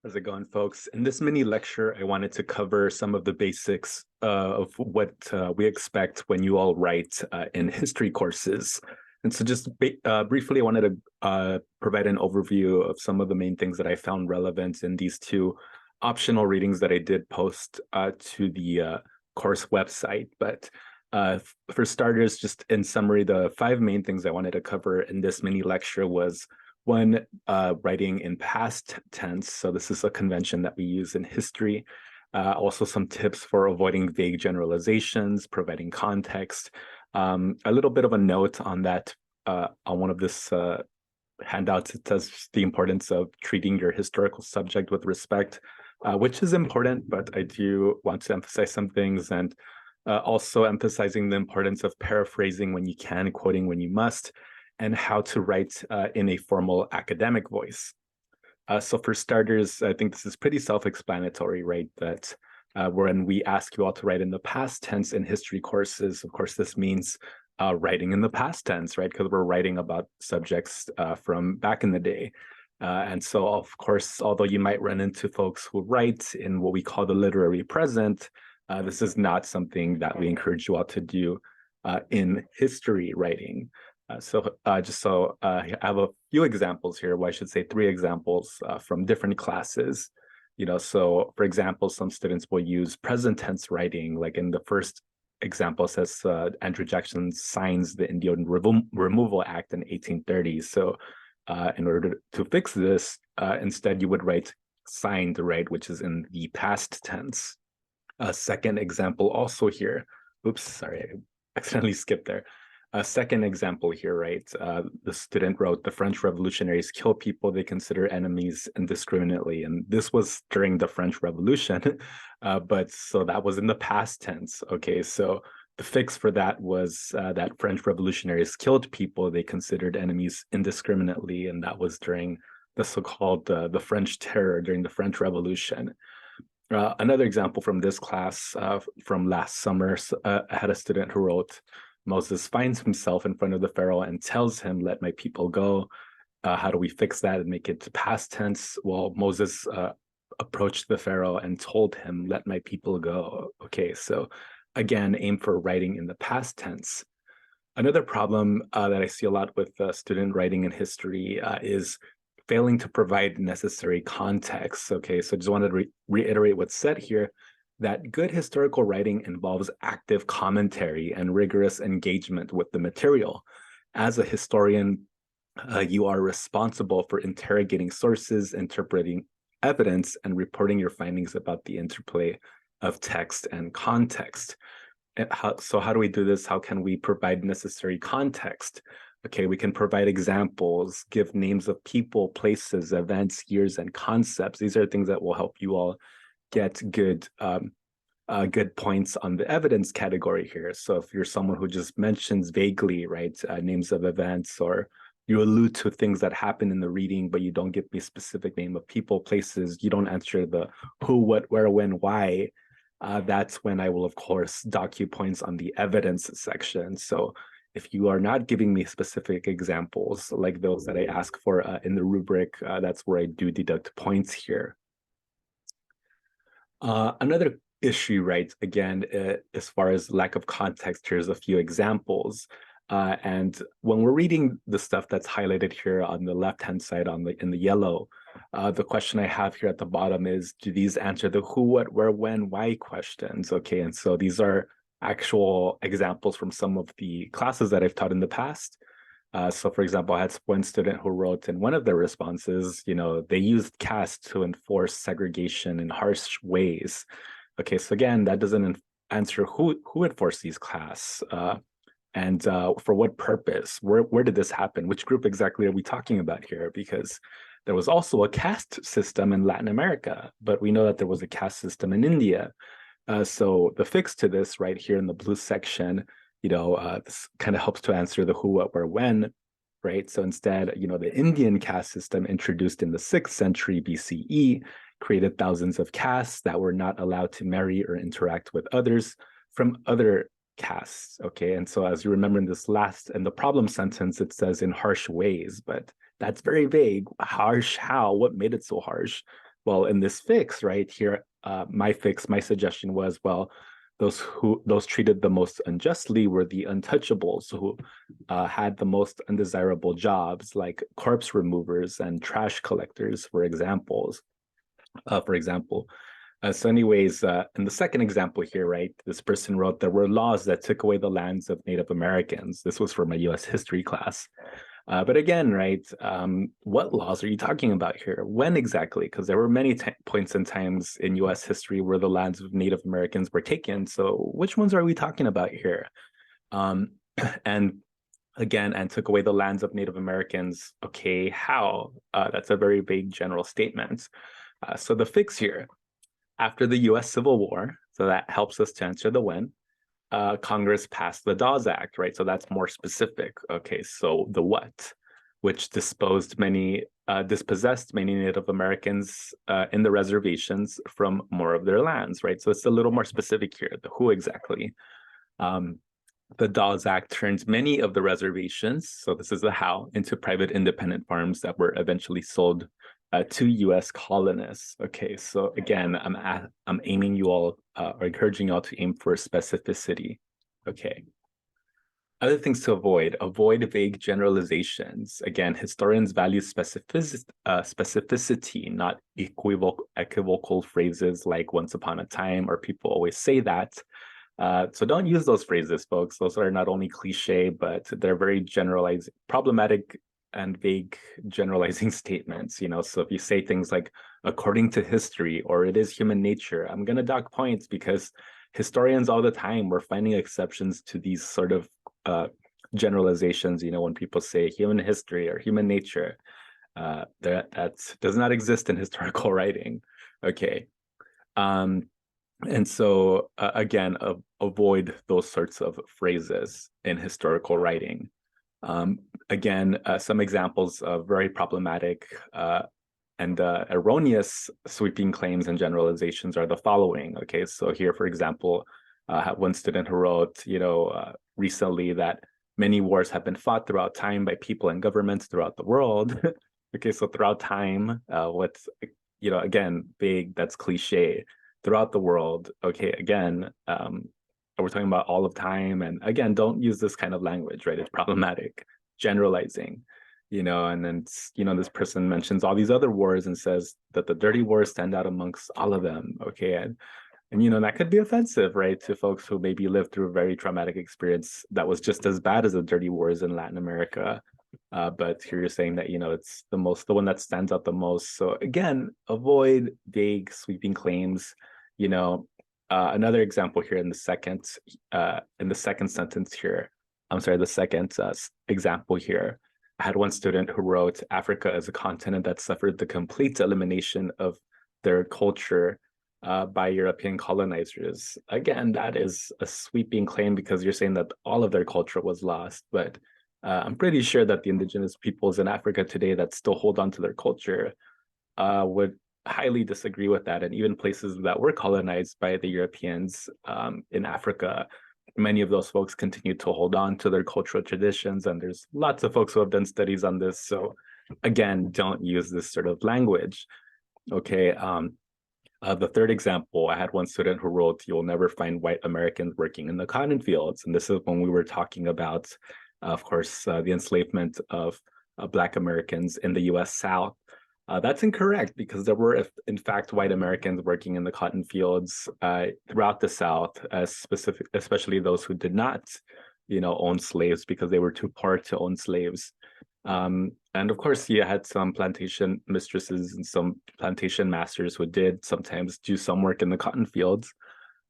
How's it going, folks? In this mini lecture, I wanted to cover some of the basics of what we expect when you all write in history courses. And so just briefly, I wanted to provide an overview of some of the main things that I found relevant in these two optional readings that I did post to the course website. But for starters, just in summary, the five main things I wanted to cover in this mini lecture was one, writing in past tense. So this is a convention that we use in history. Also some tips for avoiding vague generalizations, providing context. A little bit of a note on that, on one of this handouts, it says the importance of treating your historical subject with respect, which is important, but I do want to emphasize some things, and also emphasizing the importance of paraphrasing when you can, quoting when you must, and how to write in a formal academic voice. So for starters, I think this is pretty self-explanatory, right? That when we ask you all to write in the past tense in history courses, of course, this means writing in the past tense, right? Because we're writing about subjects from back in the day. And so, of course, although you might run into folks who write in what we call the literary present, this is not something that we encourage you all to do in history writing. I have a few examples here. Well, I should say three examples from different classes. So for example, some students will use present tense writing, like in the first example says Andrew Jackson signs the Indian Removal Act in 1830. So in order to fix this, instead you would write signed, right, which is in the past tense. A second example also here. Oops, sorry, I accidentally skipped there. A second example here, right? The student wrote, the French revolutionaries kill people they consider enemies indiscriminately. And this was during the French Revolution, but so that was in the past tense. Okay, so the fix for that was that French revolutionaries killed people they considered enemies indiscriminately. And that was during the so-called the French Terror during the French Revolution. Another example from this class from last summer, I had a student who wrote, Moses finds himself in front of the Pharaoh and tells him, let my people go. How do we fix that and make it to past tense? Well, Moses approached the Pharaoh and told him, let my people go. Okay, so again, aim for writing in the past tense. Another problem that I see a lot with student writing in history is failing to provide necessary context. Okay, so just wanted to reiterate what's said here, that good historical writing involves active commentary and rigorous engagement with the material. As a historian, you are responsible for interrogating sources, interpreting evidence, and reporting your findings about the interplay of text and context. So how do we do this? How can we provide necessary context? Okay, we can provide examples, give names of people, places, events, years, and concepts. These are things that will help you all get good points on the evidence category here. So if you're someone who just mentions vaguely, right, names of events, or you allude to things that happen in the reading, but you don't give me a specific name of people, places, you don't answer the who, what, where, when, why, that's when I will, of course, dock you points on the evidence section. So if you are not giving me specific examples like those that I ask for in the rubric, that's where I do deduct points here. Another issue, right, again, as far as lack of context, here's a few examples. And when we're reading the stuff that's highlighted here on the left-hand side in the yellow, the question I have here at the bottom is, do these answer the who, what, where, when, why questions? Okay, and so these are actual examples from some of the classes that I've taught in the past. So for example, I had one student who wrote in one of their responses, they used caste to enforce segregation in harsh ways. Okay, so again, that doesn't answer who enforced these casts, and for what purpose? Where did this happen? Which group exactly are we talking about here? Because there was also a caste system in Latin America, but we know that there was a caste system in India. So the fix to this right here in the blue section, this kind of helps to answer the who, what, where, when, right? So instead, the Indian caste system introduced in the 6th century BCE created thousands of castes that were not allowed to marry or interact with others from other castes. Okay, and so as you remember in the problem sentence, it says in harsh ways, but that's very vague. Harsh how? What made it so harsh? Well, in this fix right here, my suggestion was, well, those treated the most unjustly were the untouchables, who had the most undesirable jobs, like corpse removers and trash collectors, for examples. For example. So anyways, in the second example here, right, this person wrote, there were laws that took away the lands of Native Americans. This was from a US history class. But again, right, what laws are you talking about here? When exactly? Because there were many points and times in US history where the lands of Native Americans were taken. So which ones are we talking about here? And again, and took away the lands of Native Americans. Okay, how? That's a very vague general statement. So the fix here, after the US Civil War, so that helps us to answer the when, Congress passed the Dawes Act, right? So that's more specific. Okay, so the what, which dispossessed many Native Americans in the reservations from more of their lands, right? So it's a little more specific here, the who exactly. The Dawes Act turned many of the reservations, so this is the how, into private independent farms that were eventually sold to U.S. colonists. Okay, so again, I'm aiming you all or encouraging you all to aim for specificity. Okay. Other things to avoid vague generalizations. Again, historians value specificity, not equivocal phrases like once upon a time, or people always say that. So don't use those phrases, folks. Those are not only cliche, but they're very generalized, problematic and vague generalizing statements. So if you say things like according to history or it is human nature, I'm going to dock points, because historians all the time were finding exceptions to these sort of generalizations. When people say human history or human nature, that does not exist in historical writing. Okay. And so again, avoid those sorts of phrases in historical writing. Again, some examples of very problematic and erroneous sweeping claims and generalizations are the following. Okay, so here, for example, one student who wrote, recently, that many wars have been fought throughout time by people and governments throughout the world. Okay, so throughout time, what's, again, big, that's cliche. Throughout the world. Okay, again, we're talking about all of time, and again, don't use this kind of language, right? It's problematic. Generalizing, and then this person mentions all these other wars and says that the dirty wars stand out amongst all of them. Okay, and that could be offensive, right, to folks who maybe lived through a very traumatic experience that was just as bad as the dirty wars in Latin America. But here you're saying that it's the one that stands out the most. So again, avoid vague, sweeping claims. Another example here in the second sentence here. I'm sorry, the second example here. I had one student who wrote, Africa is a continent that suffered the complete elimination of their culture by European colonizers. Again, that is a sweeping claim, because you're saying that all of their culture was lost, but I'm pretty sure that the indigenous peoples in Africa today that still hold on to their culture would highly disagree with that. And even places that were colonized by the Europeans in Africa, many of those folks continue to hold on to their cultural traditions. And there's lots of folks who have done studies on this. So again, don't use this sort of language. Okay. The third example, I had one student who wrote, you'll never find white Americans working in the cotton fields. And this is when we were talking about, of course, the enslavement of Black Americans in the US South. That's incorrect, because there were, in fact, white Americans working in the cotton fields throughout the South, especially those who did not, own slaves because they were too poor to own slaves. And of course, you had some plantation mistresses and some plantation masters who did sometimes do some work in the cotton fields.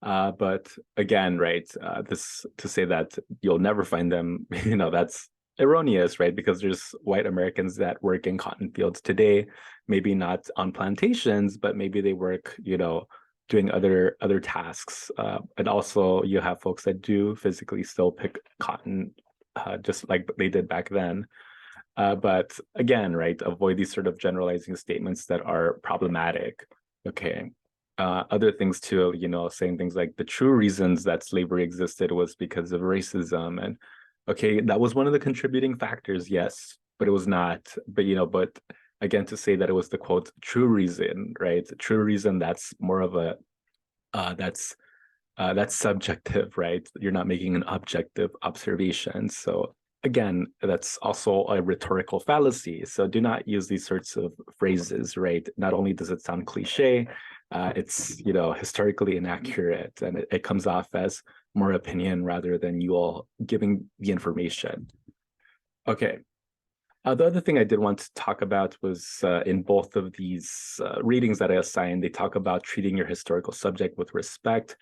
But again, right, this to say that you'll never find them, that's erroneous, right? Because there's white Americans that work in cotton fields today, maybe not on plantations, but maybe they work, doing other tasks. And also you have folks that do physically still pick cotton, just like they did back then. But again, right, avoid these sort of generalizing statements that are problematic. Okay. Other things too, saying things like the true reasons that slavery existed was because of racism. And okay, that was one of the contributing factors, yes, but it was not. But again, to say that it was the quote true reason, right? True reason, that's more of a that's subjective, right? You're not making an objective observation. So again, that's also a rhetorical fallacy. So do not use these sorts of phrases, right? Not only does it sound cliche, it's historically inaccurate, and it comes off as more opinion rather than you all giving the information. Okay. The other thing I did want to talk about was in both of these readings that I assigned, they talk about treating your historical subject with respect.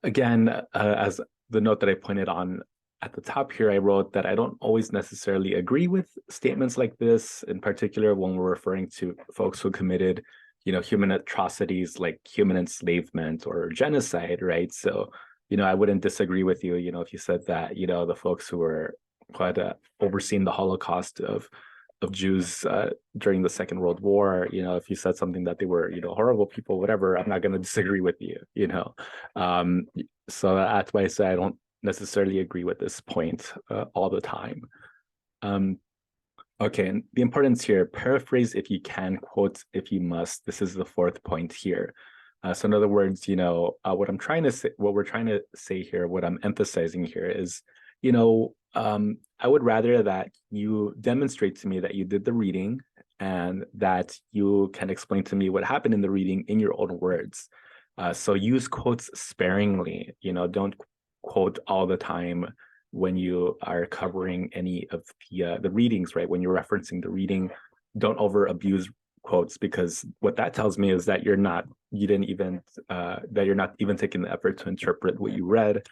Again, as the note that I pointed on at the top here, I wrote that I don't always necessarily agree with statements like this, in particular when we're referring to folks who committed, human atrocities like human enslavement or genocide, right? So, I wouldn't disagree with you, if you said that, the folks who were quite overseeing the Holocaust of Jews during the Second World War, if you said something that they were, horrible people, whatever, I'm not going to disagree with you, so that's why I say I don't necessarily agree with this point all the time. Okay, and the importance here, paraphrase if you can, quote if you must. This is the fourth point here. So in other words, what I'm trying to say, what we're trying to say here, what I'm emphasizing here is, I would rather that you demonstrate to me that you did the reading and that you can explain to me what happened in the reading in your own words. So use quotes sparingly, don't quote all the time when you are covering any of the readings, right? When you're referencing the reading, don't over abuse quotes, because what that tells me is that you're not even taking the effort to interpret what you read,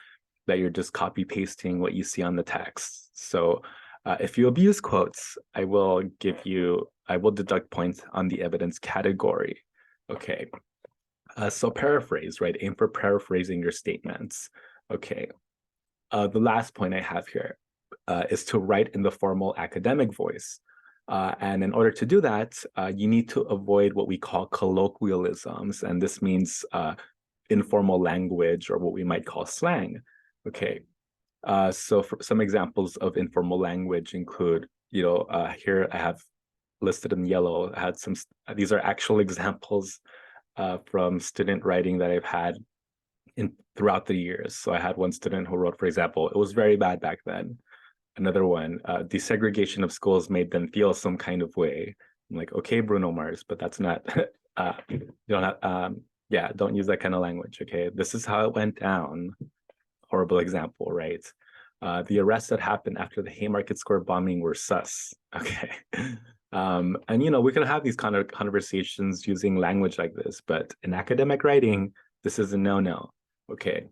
that you're just copy pasting what you see on the text. So if you abuse quotes, I will deduct points on the evidence category. Okay. So paraphrase, right? Aim for paraphrasing your statements. Okay. The last point I have here is to write in the formal academic voice. And in order to do that, you need to avoid what we call colloquialisms. And this means informal language, or what we might call slang. Okay. So for some examples of informal language include, here I have listed in yellow, I had these are actual examples from student writing that I've had throughout the years. So I had one student who wrote, for example, it was very bad back then. Another one, desegregation of schools made them feel some kind of way. I'm like, okay, Bruno Mars, but that's not, you don't have, don't use that kind of language, okay? This is how it went down. Horrible example, right? The arrests that happened after the Haymarket Square bombing were sus, okay? And, we can have these kind of conversations using language like this, but in academic writing, this is a no-no, okay?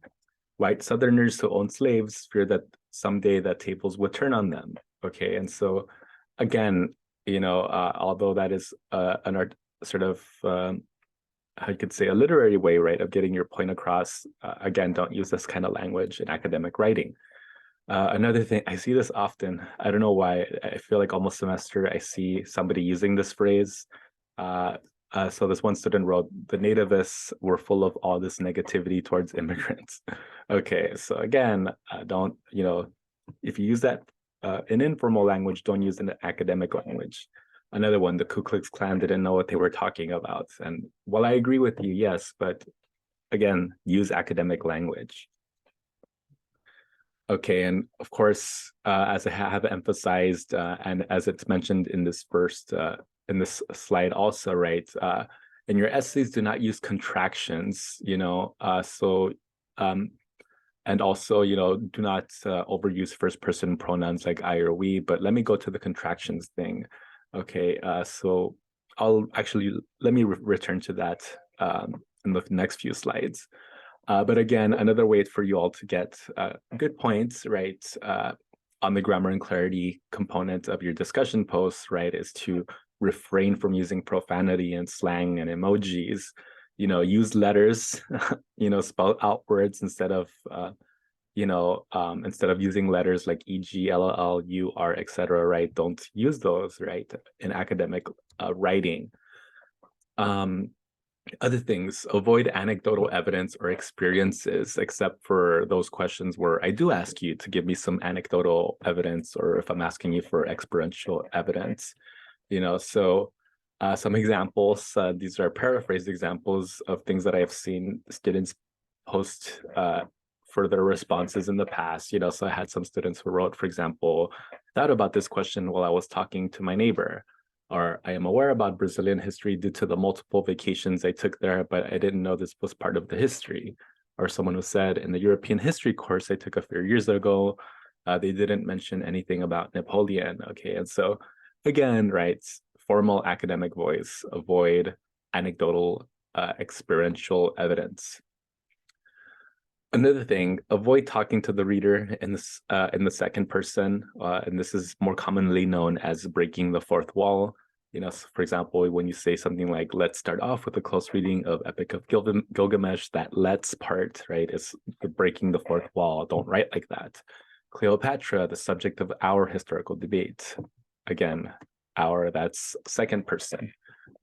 White Southerners who owned slaves feared that someday the tables would turn on them, okay? And so, again, although that is an art sort of, I could say a literary way, right, of getting your point across, again, don't use this kind of language in academic writing. Another thing, I see this often. I don't know why. I feel like almost semester I see somebody using this phrase. So this one student wrote, the nativists were full of all this negativity towards immigrants. Okay, so again, don't, if you use that in informal language, don't use it in academic language. Another one, the Ku Klux Klan didn't know what they were talking about. And while I agree with you, yes, but again, use academic language. Okay, and of course, as I have emphasized, and as it's mentioned in this in this slide also, right? In your essays, do not use contractions, and also, do not overuse first-person pronouns like I or we. But let me go to the contractions thing. Okay, so let me return to that in the next few slides. But again, another way for you all to get good points, right, on the grammar and clarity component of your discussion posts, right, is to refrain from using profanity and slang and emojis. Use letters, spell out words instead of, instead of using letters like e.g., LL, UR, etc., right? Don't use those, right, in academic writing. Other things, avoid anecdotal evidence or experiences, except for those questions where I do ask you to give me some anecdotal evidence, or if I'm asking you for experiential evidence, so Some examples, these are paraphrased examples of things that I have seen students post for their responses in the past. So I had some students who wrote, for example, thought about this question while I was talking to my neighbor, or I am aware about Brazilian history due to the multiple vacations I took there, but I didn't know this was part of the history. Or someone who said, in the European history course I took a few years ago, they didn't mention anything about Napoleon. Okay, and so again, right, formal academic voice, avoid anecdotal experiential evidence. Another thing, avoid talking to the reader in the second person, and this is more commonly known as breaking the fourth wall. So for example, when you say something like, let's start off with a close reading of Epic of Gilgamesh, that let's part, right, is breaking the fourth wall. Don't write like that. Cleopatra, the subject of our historical debate. Again, our, that's second person.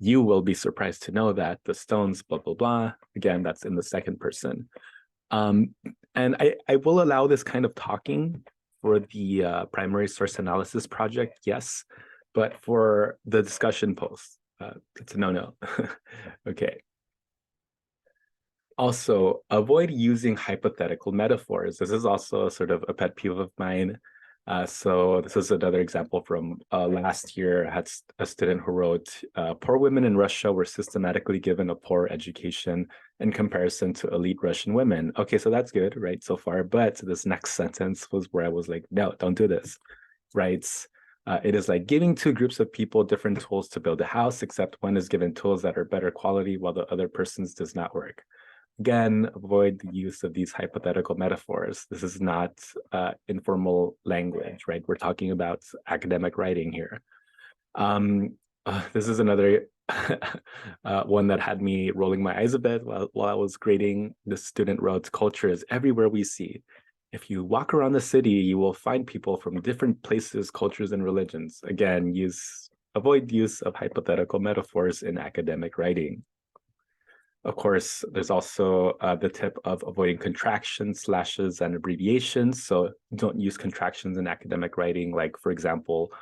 You will be surprised to know that the stones, blah, blah, blah. Again, that's in the second person. And I will allow this kind of talking for the primary source analysis project, yes, but for the discussion post, it's a no-no. Okay. Also, avoid using hypothetical metaphors. This is also sort of a pet peeve of mine. So this is another example from last year. I had a student who wrote, poor women in Russia were systematically given a poor education in comparison to elite Russian women. Okay, so that's good, right, so far. But this next sentence was where I was like, no, don't do this, right? It is like giving two groups of people different tools to build a house, except one is given tools that are better quality while the other person's does not work. Again, avoid the use of these hypothetical metaphors. This is not informal language, right? We're talking about academic writing here. This is another one that had me rolling my eyes a bit while I was grading. The student wrote, culture is everywhere we see. If you walk around the city, you will find people from different places, cultures, and religions. Again, avoid use of hypothetical metaphors in academic writing. Of course, there's also the tip of avoiding contractions, slashes, and abbreviations. So don't use contractions in academic writing. Like, for example,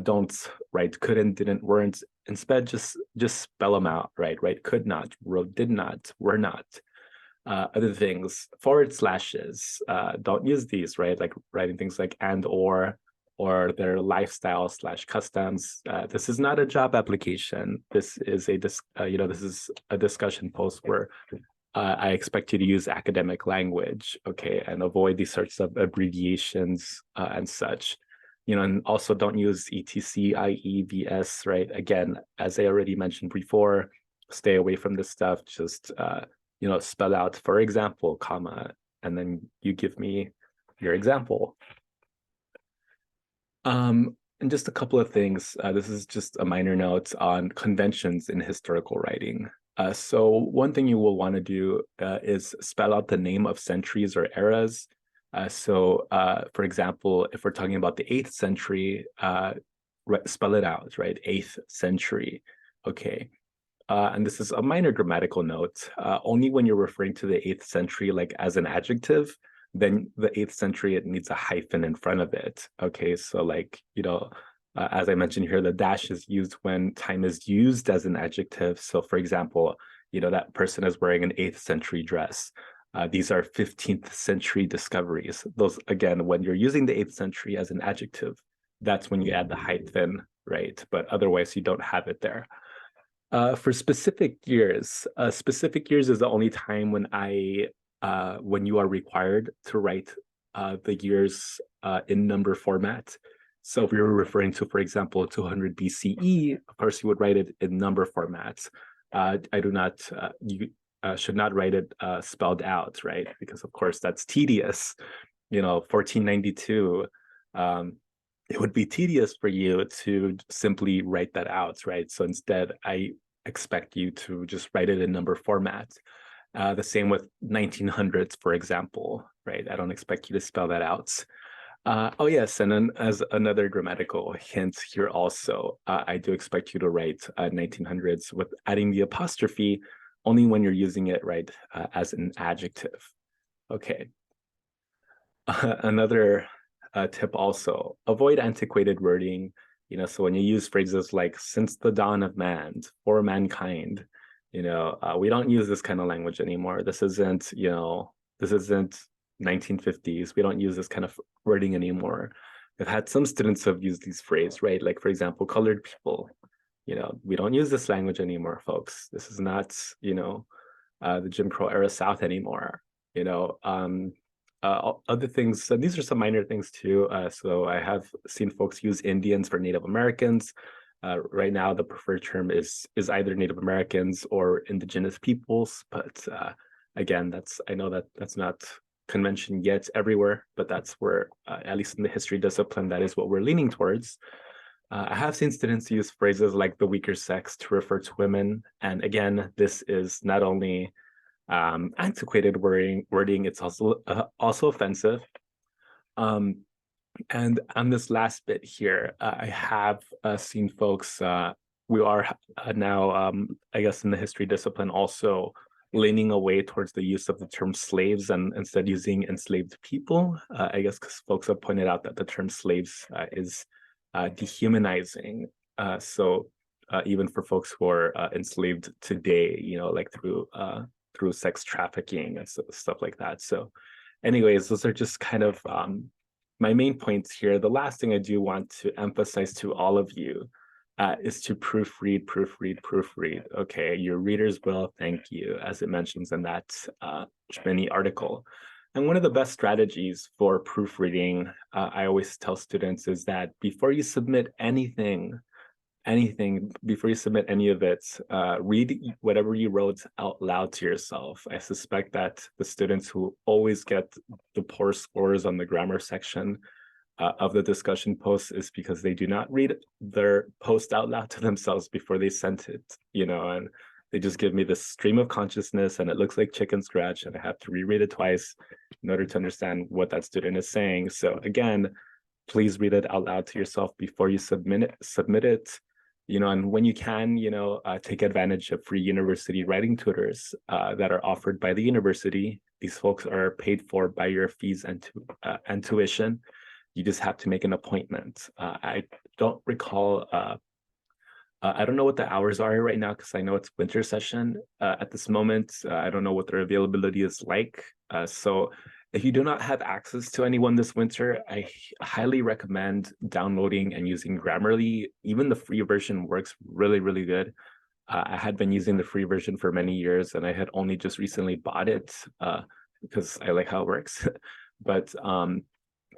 don't write couldn't, didn't, weren't. Instead, just spell them out, right? Could not, wrote, did not, were not. Other things, forward slashes, don't use these, right? Like writing things like and or their lifestyle / customs. This is not a job application. This is this is a discussion post where I expect you to use academic language, okay, and avoid these sorts of abbreviations and such. And also don't use etc, ie, vs, right? Again, as I already mentioned before, stay away from this stuff. Just spell out, for example, comma, and then you give me your example. And just a couple of things. This is just a minor note on conventions in historical writing. So one thing you will want to do is spell out the name of centuries or eras. For example, if we're talking about the 8th century, spell it out, right? 8th century. Okay. And this is a minor grammatical note. Only when you're referring to the 8th century, like as an adjective, then the 8th century, it needs a hyphen in front of it. Okay, so like, as I mentioned here, the dash is used when time is used as an adjective. So for example, that person is wearing an 8th century dress. These are 15th century discoveries. Those, again, when you're using the 8th century as an adjective, that's when you add the hyphen, right? But otherwise, you don't have it there. For specific years is the only time when you are required to write the years in number format. So if we were referring to, for example, 200 BCE, of course, you would write it in number format. You should not write it spelled out, right? Because of course that's tedious. 1492, it would be tedious for you to simply write that out, right? So instead, I expect you to just write it in number format. The same with 1900s, for example, right? I don't expect you to spell that out. Oh yes, and then as another grammatical hint here also, I do expect you to write 1900s with adding the apostrophe only when you're using it, right, as an adjective. Okay. Another tip also, avoid antiquated wording. So when you use phrases like "since the dawn of man," "for mankind," we don't use this kind of language anymore. This isn't 1950s. We don't use this kind of wording anymore. I've had some students who have used these phrases, right? Like, for example, colored people. We don't use this language anymore, folks. This is not, the Jim Crow era South anymore. Other things, and these are some minor things too. So I have seen folks use Indians for Native Americans. Right now, the preferred term is either Native Americans or Indigenous peoples. But again, I know that's not convention yet everywhere, but that's where, at least in the history discipline, that is what we're leaning towards. I have seen students use phrases like the weaker sex to refer to women. And again, this is not only antiquated wording, it's also offensive. And on this last bit here, I have seen folks, we are now, I guess, in the history discipline also leaning away towards the use of the term slaves and instead using enslaved people. I guess because folks have pointed out that the term slaves is dehumanizing. So even for folks who are enslaved today, like through sex trafficking and stuff like that. So anyways, those are just kind of my main points here. The last thing I do want to emphasize to all of you is to proofread. Okay, your readers will thank you, as it mentions in that mini article. And one of the best strategies for proofreading, I always tell students, is that before you submit anything, before you submit any of it, read whatever you wrote out loud to yourself. I suspect that the students who always get the poor scores on the grammar section of the discussion post is because they do not read their post out loud to themselves before they sent it, and they just give me this stream of consciousness and it looks like chicken scratch and I have to reread it twice in order to understand what that student is saying. So again, please read it out loud to yourself before you submit it. And when you can, take advantage of free university writing tutors that are offered by the university. These folks are paid for by your fees and tuition. You just have to make an appointment. I don't recall, I don't know what the hours are right now because I know it's winter session at this moment. I don't know what their availability is like. So if you do not have access to anyone this winter, I highly recommend downloading and using Grammarly. Even the free version works really, really good. I had been using the free version for many years and I had only just recently bought it because I like how it works. But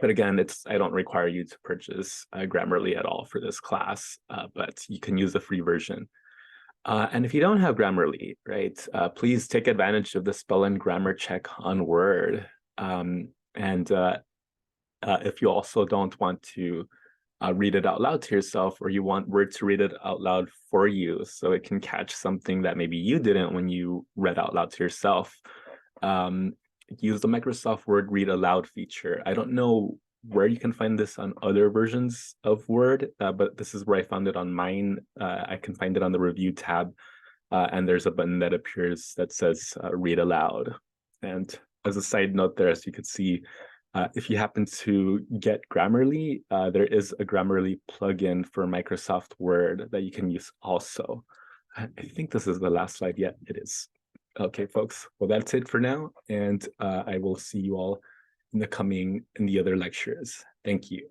again, I don't require you to purchase Grammarly at all for this class, but you can use the free version. And if you don't have Grammarly, right, please take advantage of the spell and grammar check on Word. And if you also don't want to read it out loud to yourself, or you want Word to read it out loud for you so it can catch something that maybe you didn't when you read out loud to yourself, use the Microsoft Word Read Aloud feature. I don't know where you can find this on other versions of Word, but this is where I found it on mine. I can find it on the review tab, and there's a button that appears that says Read Aloud. And as a side note there, as you can see, if you happen to get Grammarly, there is a Grammarly plugin for Microsoft Word that you can use also. I think this is the last slide yet. It is. Okay, folks. Well, that's it for now. And I will see you all in the other lectures. Thank you.